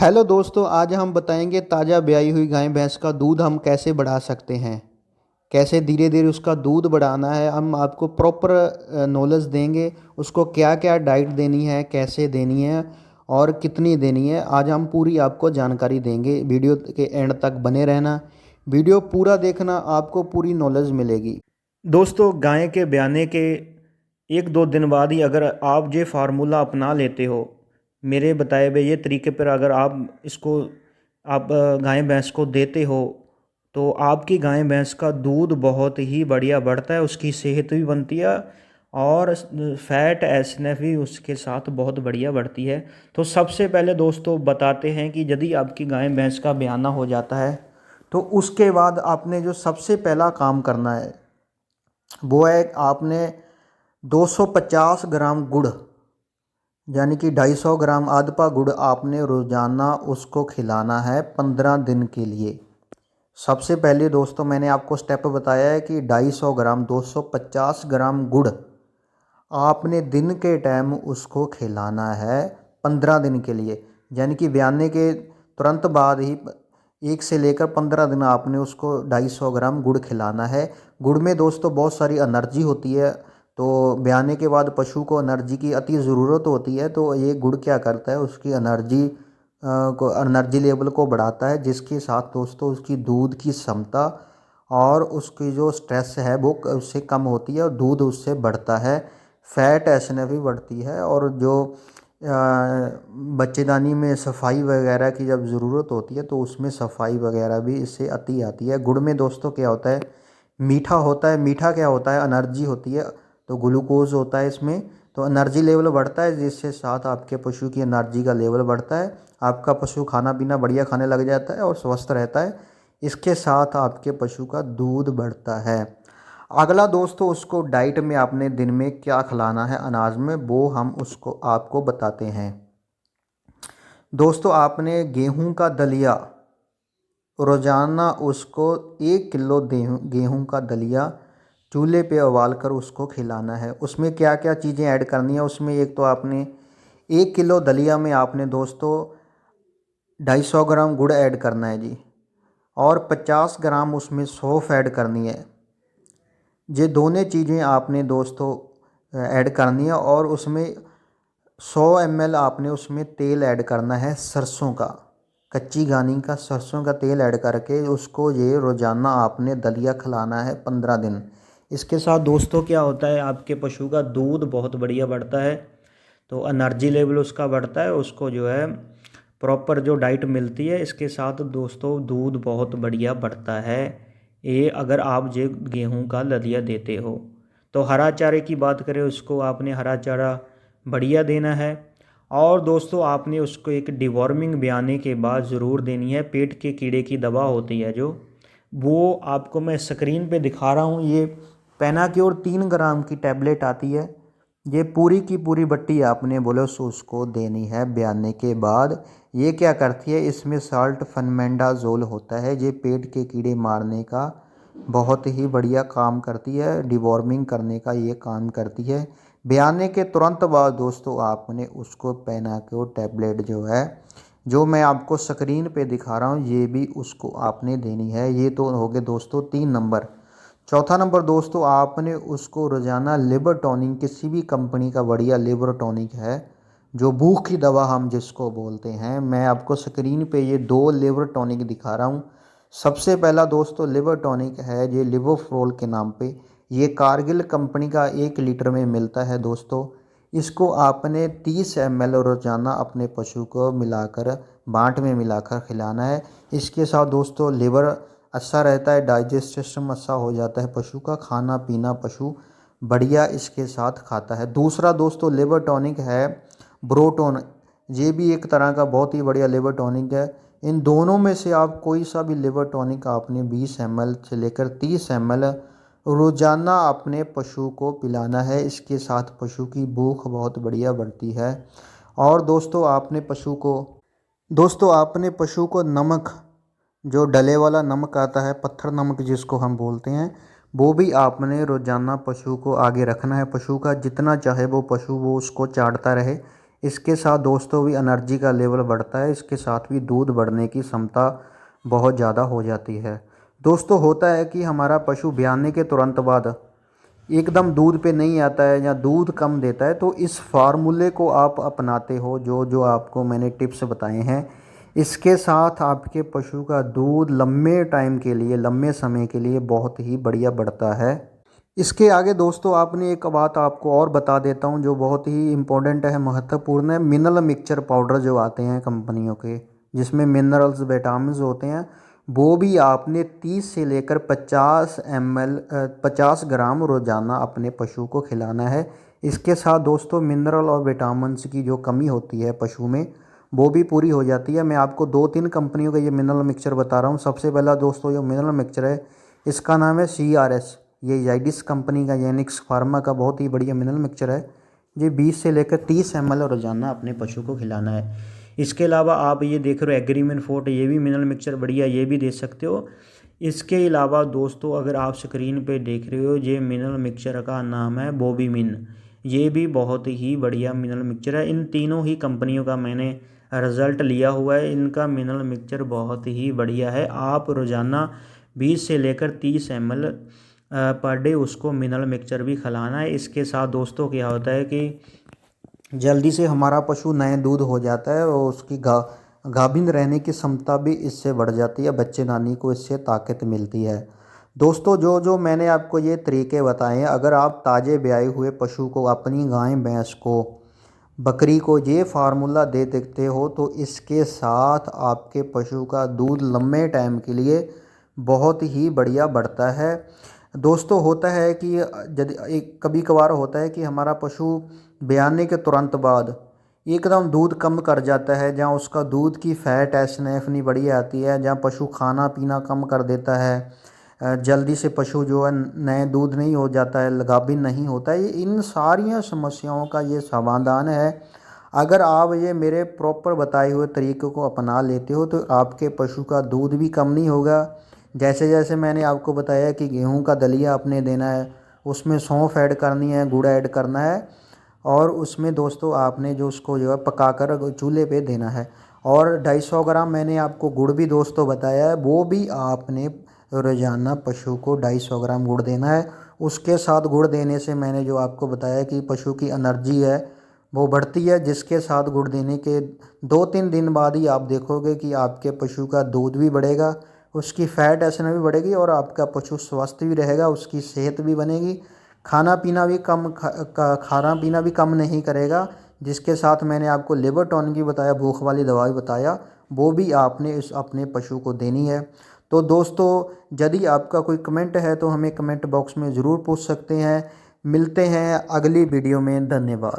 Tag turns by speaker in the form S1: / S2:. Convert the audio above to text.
S1: Hello दोस्तों, आज हम बताएंगे ताज़ा ब्याई हुई गाय भैंस का दूध हम कैसे बढ़ा सकते हैं। कैसे धीरे धीरे उसका दूध बढ़ाना है। हम आपको प्रॉपर नॉलेज देंगे उसको क्या क्या डाइट देनी है, कैसे देनी है और कितनी देनी है। आज हम पूरी आपको जानकारी देंगे। वीडियो के एंड तक बने रहना, वीडियो पूरा देखना, आपको पूरी नॉलेज मिलेगी। दोस्तों, गाय के ब्याने के एक दो दिन बाद ही अगर आप ये फार्मूला अपना लेते हो, मेरे बताए हुए ये तरीके पर अगर आप इसको गाय भैंस को देते हो तो आपकी गाय भैंस का दूध बहुत ही बढ़िया बढ़ता है, उसकी सेहत भी बनती है और फैट एसनेफ भी उसके साथ बहुत बढ़िया बढ़ती है। तो सबसे पहले दोस्तों बताते हैं कि यदि आपकी गाय भैंस का ब्याना हो जाता है तो उसके बाद आपने जो सबसे पहला काम करना है वो है आपने 250 ग्राम गुड़ यानी कि 250 ग्राम आधपा गुड़ आपने रोज़ाना उसको खिलाना है 15 दिन के लिए। सबसे पहले दोस्तों मैंने आपको स्टेप बताया है कि 250 ग्राम 250 ग्राम गुड़ आपने दिन के टाइम उसको खिलाना है 15 दिन के लिए। यानी कि ब्याने के तुरंत बाद ही 1 से लेकर 15 दिन आपने उसको 250 ग्राम गुड़ खिलाना है। गुड़ में दोस्तों बहुत सारी एनर्जी होती है, तो ब्याने के बाद पशु को एनर्जी की अति ज़रूरत होती है। तो ये गुड़ क्या करता है, उसकी एनर्जी लेवल को बढ़ाता है, जिसके साथ दोस्तों उसकी दूध की क्षमता और उसकी जो स्ट्रेस है वो उससे कम होती है और दूध उससे बढ़ता है। फैट एसने भी बढ़ती है और जो बच्चेदानी में सफाई वगैरह की जब ज़रूरत होती है तो उसमें सफाई वगैरह भी इससे अति आती है। गुड़ में दोस्तों क्या होता है, मीठा होता है। मीठा क्या होता है, एनर्जी होती है, तो ग्लूकोज होता है इसमें, तो एनर्जी लेवल बढ़ता है, जिससे साथ आपके पशु की एनर्जी का लेवल बढ़ता है। आपका पशु खाना पीना बढ़िया खाने लग जाता है और स्वस्थ रहता है। इसके साथ आपके पशु का दूध बढ़ता है। अगला दोस्तों, उसको डाइट में आपने दिन में क्या खिलाना है अनाज में, वो हम उसको आपको बताते हैं। दोस्तों, आपने गेहूं का दलिया रोज़ाना उसको 1 किलो गेहूं का दलिया चूल्हे पे उबाल कर उसको खिलाना है। उसमें क्या क्या चीज़ें ऐड करनी है, उसमें एक तो आपने 1 किलो दलिया में आपने दोस्तों 250 ग्राम गुड़ ऐड करना है जी, और 50 ग्राम उसमें सौंफ ऐड करनी है। ये दोनों चीज़ें आपने दोस्तों ऐड करनी है और उसमें 100 ml आपने उसमें तेल ऐड करना है सरसों का, कच्ची घानी का सरसों का तेल ऐड करके उसको ये रोज़ाना आपने दलिया खिलाना है 15 दिन। इसके साथ दोस्तों क्या होता है, आपके पशु का दूध बहुत बढ़िया बढ़ता है, तो एनर्जी लेवल उसका बढ़ता है, उसको जो है प्रॉपर जो डाइट मिलती है। इसके साथ दोस्तों दूध बहुत बढ़िया बढ़ता है ये अगर आप ये गेहूं का दलिया देते हो। तो हरा चारे की बात करें, उसको आपने हरा चारा बढ़िया देना है। और दोस्तों आपने उसको एक डिवॉर्मिंग ब्याने के बाद ज़रूर देनी है। पेट के कीड़े की दवा होती है जो, वो आपको मैं स्क्रीन पे दिखा रहा हूँ। ये पेनाक्योर 3 ग्राम की टैबलेट आती है, ये पूरी की पूरी बट्टी आपने बोले सो उसको देनी है ब्याने के बाद। ये क्या करती है, इसमें साल्ट फनमेंडाजोल होता है, ये पेट के कीड़े मारने का बहुत ही बढ़िया काम करती है, डिवॉर्मिंग करने का ये काम करती है। ब्याने के तुरंत बाद दोस्तों आपने उसको पेनाक्योर टैबलेट जो है, जो मैं आपको स्क्रीन पे दिखा रहा हूँ, ये भी उसको आपने देनी है। ये तो हो गए दोस्तों 3 नंबर। चौथा नंबर दोस्तों, आपने उसको रोज़ाना लिवर टॉनिक, किसी भी कंपनी का बढ़िया लिवर टॉनिक है, जो भूख की दवा हम जिसको बोलते हैं, मैं आपको स्क्रीन पे ये 2 लिवर टॉनिक दिखा रहा हूँ। सबसे पहला दोस्तों लिवर टॉनिक है ये लिवोफ्रोल के नाम पे, ये कारगिल कंपनी का 1 लीटर में मिलता है दोस्तों। इसको आपने 30 ml रोज़ाना अपने पशु को मिलाकर बाट में मिलाकर खिलाना है। इसके साथ दोस्तों लिवर अच्छा रहता है, डाइजेस्ट सिस्टम अच्छा हो जाता है, पशु का खाना पीना पशु बढ़िया इसके साथ खाता है। दूसरा दोस्तों लिवर टॉनिक है ब्रोटोन, ये भी एक तरह का बहुत ही बढ़िया लिवर टॉनिक है। इन दोनों में से आप कोई सा भी लिवर टॉनिक आपने 20 ml से लेकर 30 ml रोज़ाना अपने पशु को पिलाना है। इसके साथ पशु की भूख बहुत बढ़िया बढ़ती है। और दोस्तों आपने पशु को नमक, जो डले वाला नमक आता है, पत्थर नमक जिसको हम बोलते हैं, वो भी आपने रोज़ाना पशु को आगे रखना है। पशु का जितना चाहे वो पशु वो उसको चाटता रहे, इसके साथ दोस्तों भी एनर्जी का लेवल बढ़ता है, इसके साथ भी दूध बढ़ने की क्षमता बहुत ज़्यादा हो जाती है। दोस्तों होता है कि हमारा पशु ब्याने के तुरंत बाद एकदम दूध पे नहीं आता है या दूध कम देता है, तो इस फार्मूले को आप अपनाते हो जो जो आपको मैंने टिप्स बताए हैं, इसके साथ आपके पशु का दूध लंबे टाइम के लिए, लंबे समय के लिए बहुत ही बढ़िया बढ़ता है। इसके आगे दोस्तों आपने एक बात आपको और बता देता हूँ जो बहुत ही इम्पोर्टेंट है, महत्वपूर्ण है। मिनरल मिक्सचर पाउडर जो आते हैं कंपनियों के, जिसमें मिनरल्स विटामिन होते हैं, वो भी आपने 30 से लेकर 50 ग्राम रोज़ाना अपने पशु को खिलाना है। इसके साथ दोस्तों मिनरल और विटामिन्स की जो कमी होती है पशु में, वो भी पूरी हो जाती है। मैं आपको 2-3 कंपनियों का ये मिनरल मिक्सचर बता रहा हूँ। सबसे पहला दोस्तों जो मिनरल मिक्सचर है, इसका नाम है CRS। ये जाइडिस कंपनी का, जेनिक्स फार्मा का बहुत ही बढ़िया मिनरल मिक्सचर है। ये 20 से लेकर 30 ml रोज़ाना अपने पशु को खिलाना है। इसके अलावा आप ये देख रहे हो एग्रीमेंट फोर्ट, ये भी मिनरल मिक्सचर बढ़िया, ये भी दे सकते हो। इसके अलावा दोस्तों अगर आप स्क्रीन पे देख रहे हो, ये मिनरल मिक्सचर का नाम है बोबीमिन। ये भी बहुत ही बढ़िया मिनरल मिक्सचर है। इन तीनों ही कंपनियों का मैंने रिज़ल्ट लिया हुआ है, इनका मिनरल मिक्सचर बहुत ही बढ़िया है। आप रोज़ाना 20 से लेकर 30 ml पर डे उसको मिनरल मिक्सचर भी खिलाना है। इसके साथ दोस्तों क्या होता है कि जल्दी से हमारा पशु नए दूध हो जाता है और उसकी गाभिन रहने की क्षमता भी इससे बढ़ जाती है, बच्चे दानी को इससे ताकत मिलती है। दोस्तों जो जो मैंने आपको ये तरीके बताए हैं, अगर आप ताज़े ब्याए हुए पशु को, अपनी गाय भैंस को, बकरी को ये फार्मूला दे देते हो, तो इसके साथ आपके पशु का दूध लंबे टाइम के लिए बहुत ही बढ़िया बढ़ता है। दोस्तों होता है कि यदि एक कभी कभार होता है कि हमारा पशु ब्याने के तुरंत बाद एकदम दूध कम कर जाता है, जहाँ उसका दूध की फैट एसएनएफ नहीं बढ़िया आती है, जहाँ पशु खाना पीना कम कर देता है, जल्दी से पशु जो है नए दूध नहीं हो जाता है, गाभिन नहीं होता है। इन सारी समस्याओं का ये समाधान है। अगर आप ये मेरे प्रॉपर बताए हुए तरीक़ों को अपना लेते हो, तो आपके पशु का दूध भी कम नहीं होगा। जैसे जैसे मैंने आपको बताया कि गेहूं का दलिया आपने देना है, उसमें सौंफ ऐड करनी है, गुड़ ऐड करना है, और उसमें दोस्तों आपने जो उसको जो है पकाकर चूल्हे पे देना है। और 250 ग्राम मैंने आपको गुड़ भी दोस्तों बताया है, वो भी आपने रोज़ाना पशु को 250 ग्राम गुड़ देना है। उसके साथ गुड़ देने से मैंने जो आपको बताया कि पशु की एनर्जी है वो बढ़ती है, जिसके साथ गुड़ देने के 2-3 दिन बाद ही आप देखोगे कि आपके पशु का दूध भी बढ़ेगा, उसकी फैट एसएनएफ भी बढ़ेगी, और आपका पशु स्वस्थ भी रहेगा, उसकी सेहत भी बनेगी, खाना पीना भी खाना पीना भी कम नहीं करेगा। जिसके साथ मैंने आपको लिवर टॉनिक की बताया, भूख वाली दवा भी बताया, वो भी आपने इस अपने पशु को देनी है। तो दोस्तों यदि आपका कोई कमेंट है तो हमें कमेंट बॉक्स में ज़रूर पूछ सकते हैं। मिलते हैं अगली वीडियो में, धन्यवाद।